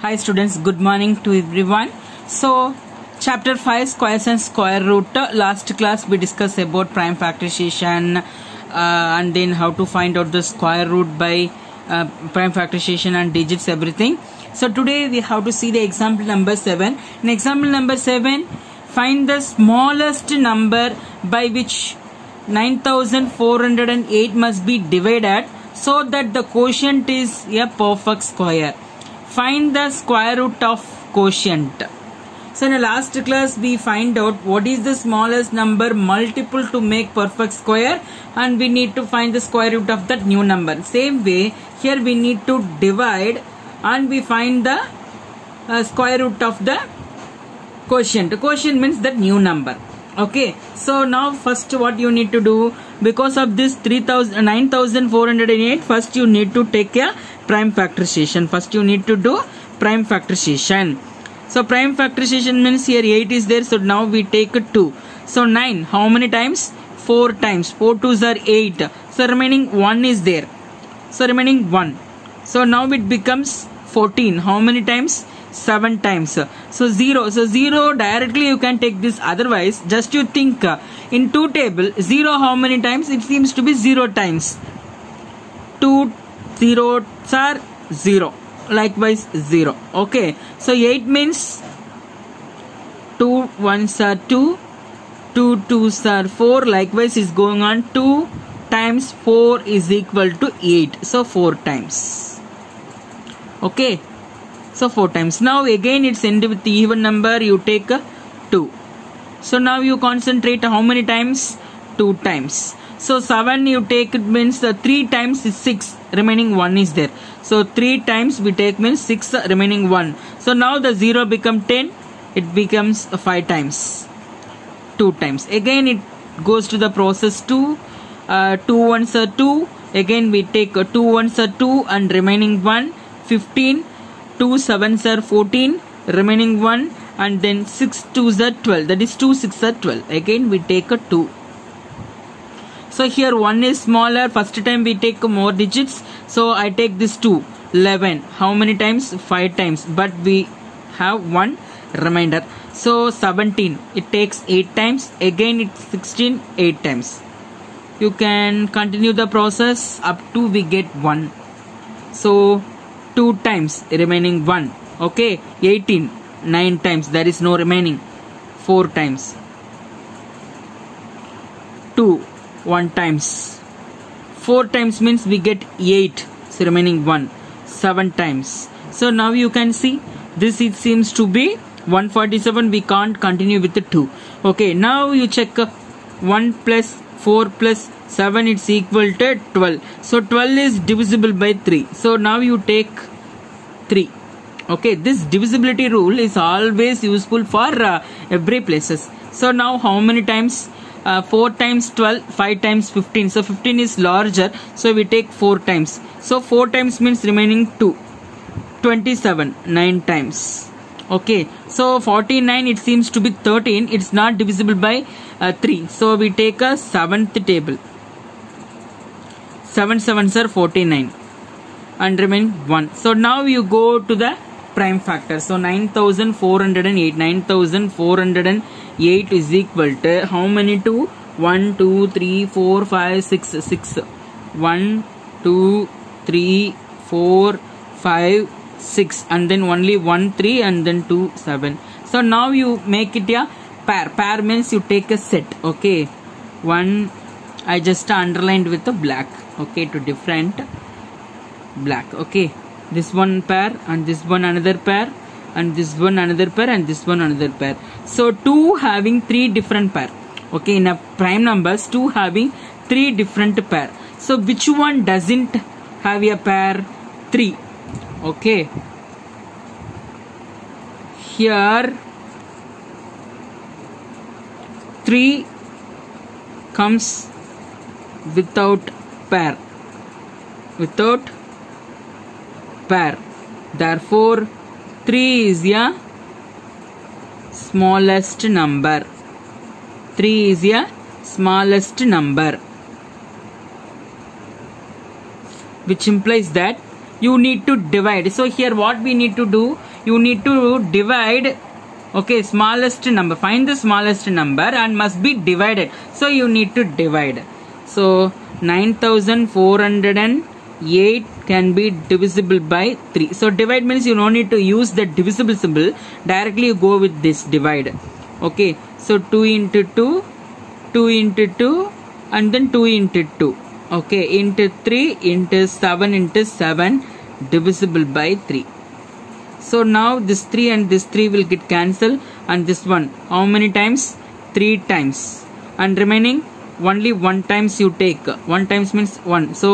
Hi students, good morning to everyone. So chapter 5 squares and square root. Last class we discussed about prime factorization and then how to find out the square root by prime factorization and digits, everything. So today we have to see the example number 7. In example number 7, find the smallest number by which 9408 must be divided so that the quotient is a perfect square. Find the square root of quotient. So in the last class we find out what is the smallest number multiple to make perfect square, and we need to find the square root of that new number. Same way here we need to divide and we find the square root of the quotient. Quotient means that new number. Okay, so now first what you need to do, because of this 9408, first you need to take a prime factorization. First you need to do prime factorization. So prime factorization means here 8 is there, so now we take 2. So 9, how many times? 4 times. 4 2s are 8. So remaining 1 is there. So remaining 1. So now it becomes 14. How many times? 7 times. So 0. So 0 directly you can take this. Otherwise, just you think in 2 table, 0 how many times? It seems to be 0 times. 2 zeros are 0. Likewise 0. Okay. So 8 means 2 1s are 2. 2 2s are 4. Likewise is going on. 2 times 4 is equal to 8. So 4 times. Okay. So 4 times. Now again it's ended with the even number. You take 2. So now you concentrate how many times? 2 times. So 7 you take, it means 3 times is 6. Remaining 1 is there. So 3 times we take means 6, remaining 1. So now the 0 become 10. It becomes 5 times. 2 times. Again it goes to the process 2. 2 ones are 2. Again we take 2 ones are 2 and remaining 1. 15. 2 7s are 14, remaining 1, and then 6 2s are 12. That is 2 6 are 12. Again we take a 2. So here 1 is smaller. First time we take more digits. So I take this 2. 11. How many times? 5 times. But we have 1 remainder. So 17. It takes 8 times. Again it's 16. 8 times. You can continue the process up to we get 1. So 2 times, remaining 1. Okay, 18, 9 times, there is no remaining. 4 times. 2, 1 times. 4 times means we get 8, so remaining 1. 7 times. So now you can see this, it seems to be 147. We can't continue with the 2. Okay, now you check 1 plus 4 plus 7, it's equal to 12. So 12 is divisible by 3. So now you take 3. Okay, this divisibility rule is always useful for every places. So now how many times? 4 times 12, 5 times 15. So 15 is larger. So we take 4 times. So 4 times means remaining 2. 27, 9 times. Okay, so 49, it seems to be 13. It's not divisible by 3. So we take a 7th table. 7 7s are 49 and remain 1. So now you go to the prime factor. So 9408. 9408 is equal to how many to? 1 2 3 4 5 6 6. 1 2 3 4 5 6 and then only 1 3 and then 2 7. So now you make it a pair. Pair means you take a set. Okay, 1 I just underlined with a black. Okay, to different black. Okay, this one pair and this one another pair and this one another pair and this one another pair. So 2 having 3 different pair. Okay, in a prime numbers 2 having 3 different pair. So which one doesn't have a pair? 3. Okay, here 3 comes without pair. Without pair. Therefore 3 is a smallest number. 3 is a smallest number, which implies that you need to divide. So here what we need to do, you need to divide. Okay, smallest number. Find the smallest number and must be divided. So you need to divide. So 9408 can be divisible by 3. So divide means you don't need to use the divisible symbol. Directly you go with this divide. Okay, so 2 into 2, 2 into 2, and then 2 into 2. Okay, into 3 into 7 divisible by 3. So now this 3 and this 3 will get cancelled, and this one how many times? 3 times, and remaining only 1 times you take. 1 times means 1. So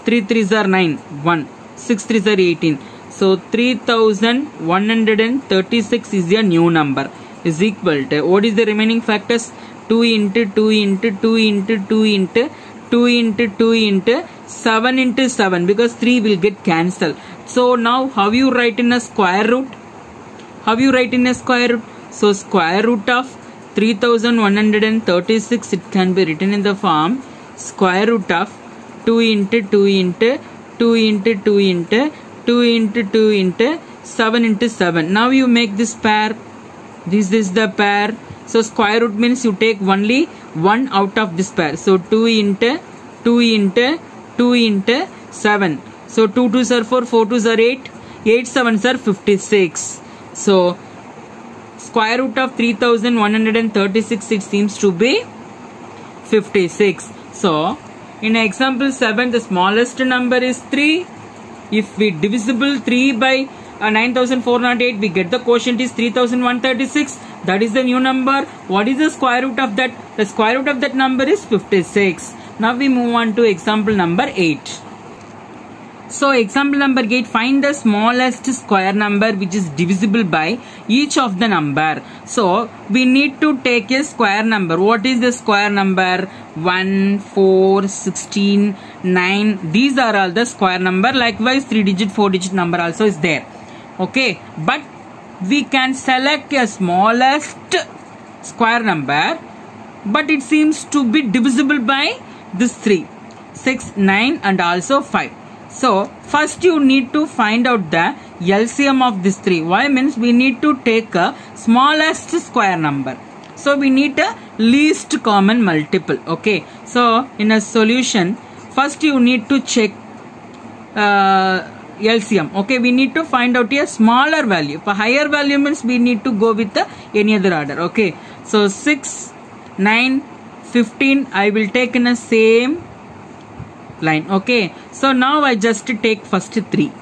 3 3s are 9, 1, 6 3s are 18. So 3136 is a new number, is equal to, what is the remaining factors? 2 into 2 into 2 into 2 into 2 into 2 into 7 into 7, because 3 will get cancelled. So now how you write in a square root? How you write in a square root? So square root of 3136, it can be written in the form square root of 2 into 2 into 2 into 2 into 2 into 2 into 7 into 7. Now you make this pair. This is the pair. So square root means you take only 1 out of this pair. So 2 into 2 into 2 into 7. So 2 2s are 4, 4 2s are 8, 8 7s are 56. So square root of 3136, it seems to be 56. So in example 7, the smallest number is 3. If we divisible 3 by 9408, we get the quotient is 3136. That is the new number. What is the square root of that? The square root of that number is 56. Now we move on to example number 8. So example number 8, find the smallest square number which is divisible by each of the number. So we need to take a square number. What is the square number? 1, 4, 16, 9. These are all the square number. Likewise 3-digit, 4-digit number also is there. Okay, but we can select a smallest square number, but it seems to be divisible by this 3, 6, 9 and also 5. So first you need to find out the LCM of this 3. Why means we need to take a smallest square number. So we need a least common multiple. Okay, so in a solution, first you need to check LCM. Okay, we need to find out a smaller value. For higher value means we need to go with any other order. Okay, so 6, 9, 15 I will take in a same line. Okay, so now I just take first 3.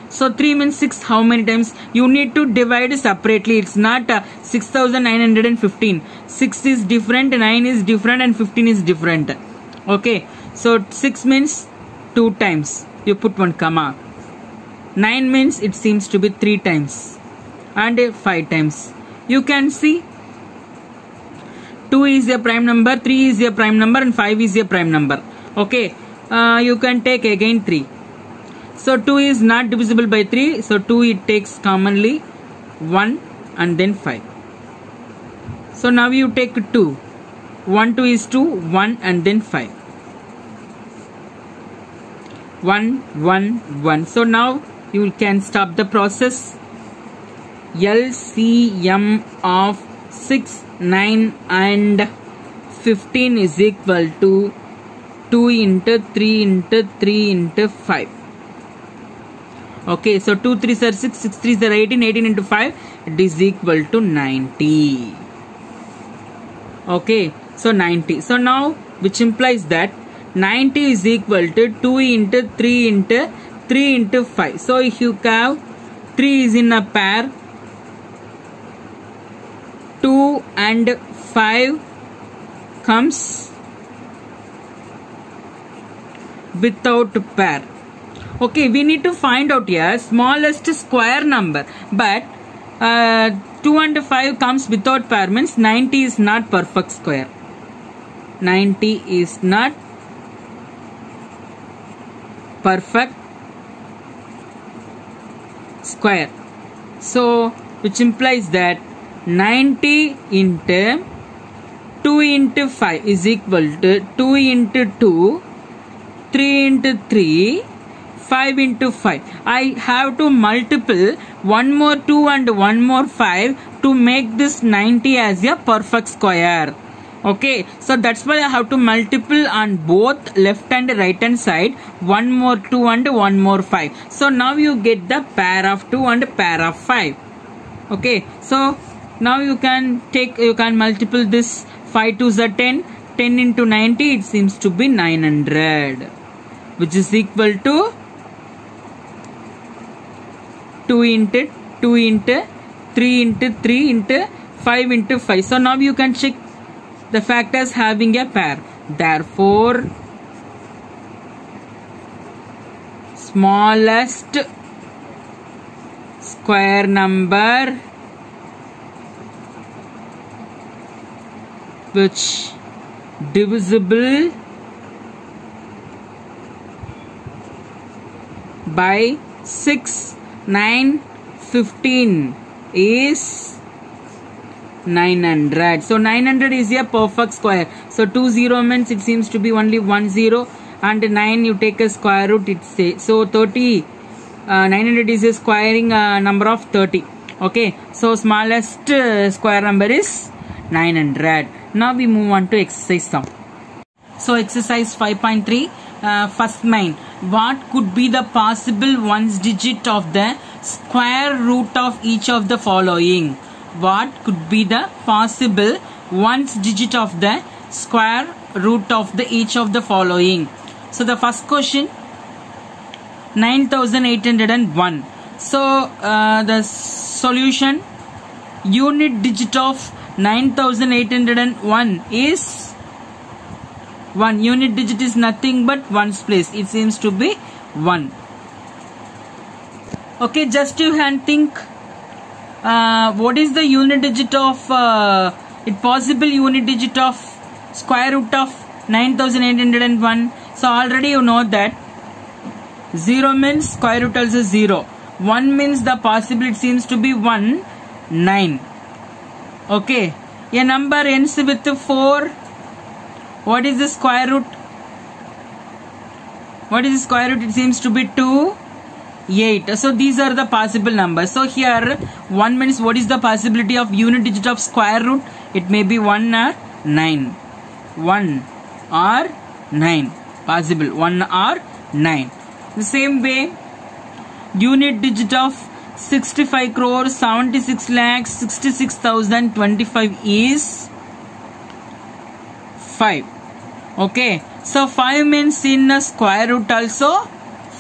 So 3 means 6. How many times? You need to divide separately. It's not 6915. 6 is different, 9 is different, and 15 is different. Okay, so 6 means 2 times. You put 1 comma. 9 means it seems to be 3 times and 5 times. You can see 2 is a prime number, 3 is a prime number, and 5 is a prime number. Okay, you can take again 3. So 2 is not divisible by 3. So 2 it takes commonly 1 and then 5. So now you take 2. 1 2 is 2, 1 and then 5. 1 1 1. So now you can stop the process. LCM of 6, 9 and 15 is equal to 2 into 3 into 3 into 5. Okay, so 2 3s are 6, 6 3s are 18, 18 into 5, it is equal to 90. Okay, so 90. So now, which implies that 90 is equal to 2 into 3 into 3 into 5. So if you have 3 is in a pair, 2 and 5 comes without pair. Okay, we need to find out here smallest square number, but 2 and 5 comes without pair means 90 is not perfect square. 90 is not perfect square. So which implies that 90 into 2 into 5 is equal to 2 into 2, 3 into 3, 5 into 5. I have to multiple one more 2 and one more 5 to make this 90 as a perfect square. Okay, so that's why I have to multiple on both left and right hand side, one more 2 and one more 5. So now you get the pair of 2 and pair of 5. Okay, so now you can multiple this 5 2s are 10, 10 into 90, it seems to be 900, which is equal to 2 into 2 into 3 into 3 into 5 into 5. So now you can check the factors having a pair. Therefore, smallest square number which divisible by 6, 9, 15 is 900. So 900 is a perfect square. So 2 0 means it seems to be only 1 0, and 9 you take a square root, it say so 30. 900 is a squaring number of 30. Okay, so smallest square number is 900. Now we move on to exercise sum. So exercise 5.3, first main, what could be the possible ones digit of the square root of each of the following? What could be the possible ones digit of the square root of the each of the following? So the first question, 9801. So the solution, unit digit of 9801 is 1. Unit digit is nothing but ones place. It seems to be 1. Okay, just you can think what is the unit digit of possible unit digit of square root of 9801. So already you know that 0 means square root also 0. 1 means the possibility seems to be 1, 9. Okay, a number ends with 4. What is the square root? What is the square root? It seems to be 2, 8. So these are the possible numbers. So here 1 means what is the possibility of unit digit of square root? It may be 1 or 9. 1 or 9. Possible 1 or 9. The same way, unit digit of 65 crores 76 lakhs 66,025 is 5. Okay, so 5 means in a square root also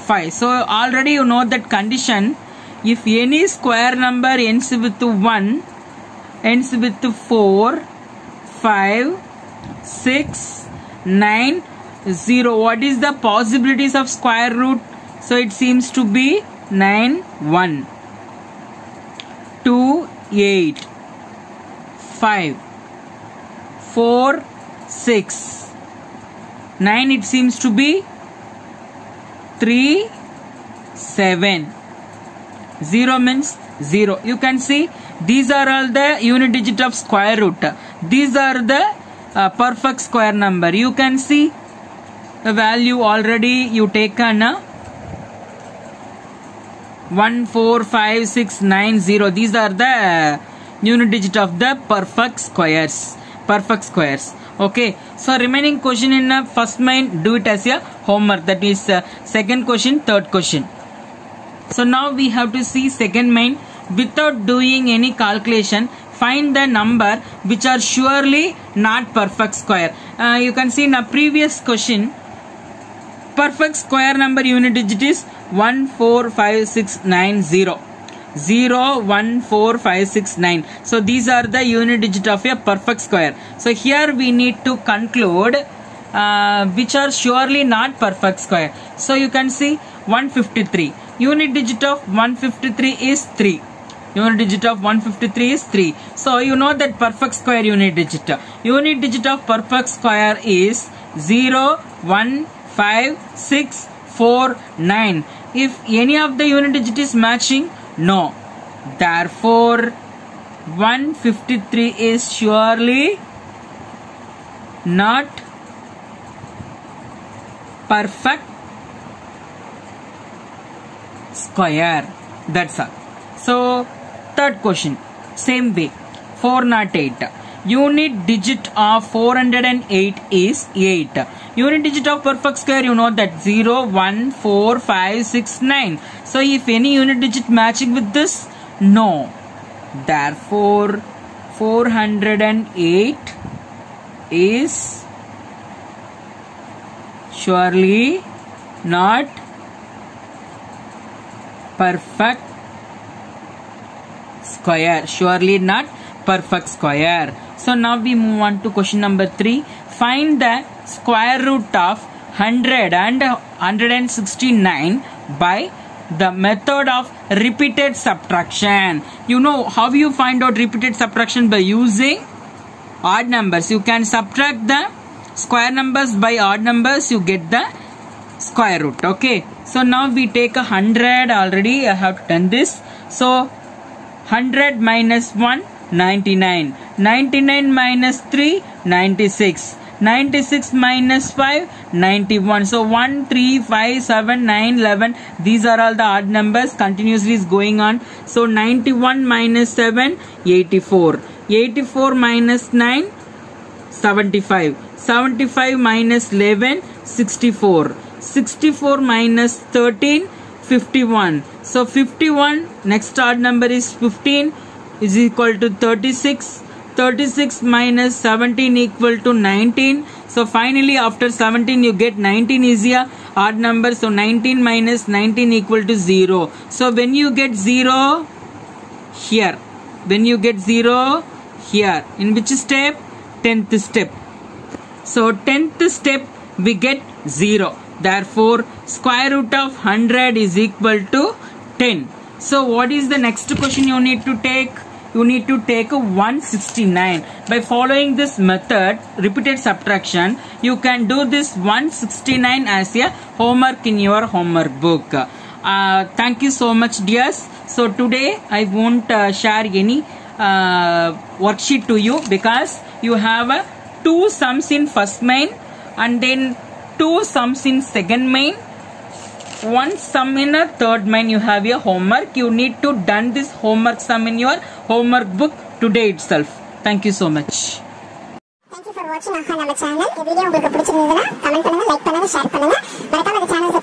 5. So already you know that condition. If any square number ends with 1, ends with 4, 5, 6, 9, 0. What is the possibilities of square root? So it seems to be 9, 1, 2, 8, 5, 4, 6, 9. It seems to be 3, 7. 0 means 0. You can see these are all the unit digit of square root. These are the perfect square number. You can see the value already you taken 1, 4, 5, 6, 9, 0. These are the unit digit of the perfect squares. Perfect squares. Okay. So remaining question in first main, do it as a homework. That is second question, third question. So now we have to see second main. Without doing any calculation, find the number which are surely not perfect square. You can see in a previous question, perfect square number unit digit is 1, 4, 5, 6, 9, 0. 0, 1, 4, 5, 6, 9. So these are the unit digit of a perfect square. So here we need to conclude which are surely not perfect square. So you can see 153. Unit digit of 153 is 3. Unit digit of 153 is 3. So you know that perfect square unit digit. Unit digit of perfect square is 0, 1, 5, 6, 4, 9. If any of the unit digit is matching, no. Therefore, 153 is surely not perfect square. That's all. So third question, same way, 408. Unit digit of 408 is 8. Unit digit of perfect square, you know that 0, 1, 4, 5, 6, 9. So if any unit digit matching with this, no. Therefore 408 is surely not perfect square. Surely not perfect square. So now we move on to question number 3. Find the square root of 100 and 169 by the method of repeated subtraction. You know how you find out repeated subtraction? By using odd numbers. You can subtract the square numbers by odd numbers, you get the square root. Okay, so now we take 100. Already I have done this. So 100 minus 1, 99. 99 minus 3, 96. 96 minus 5, 91. So 1, 3, 5, 7, 9, 11. These are all the odd numbers. Continuously is going on. So 91 minus 7, 84. 84 minus 9, 75. 75 minus 11, 64. 64 minus 13, 51. So 51, next odd number is 15 is equal to 36. 36 minus 17 equal to 19. So finally after 17 you get 19 is a odd number. So 19 minus 19 equal to 0. So when you get 0 here, when you get 0 here, in which step? 10th step. So 10th step we get 0. Therefore square root of 100 is equal to 10. So what is the next question you need to take? You need to take 169. By following this method, repeated subtraction, you can do this 169 as a homework in your homework book. Thank you so much, dears. So today I won't share any worksheet to you because you have 2 sums in first main and then 2 sums in second main, 1 sum in a third main. You have your homework. You need to done this homework sum in your homework book today itself. Thank you so much. Thank you for watching our channel. If you like this video, comment, like, share.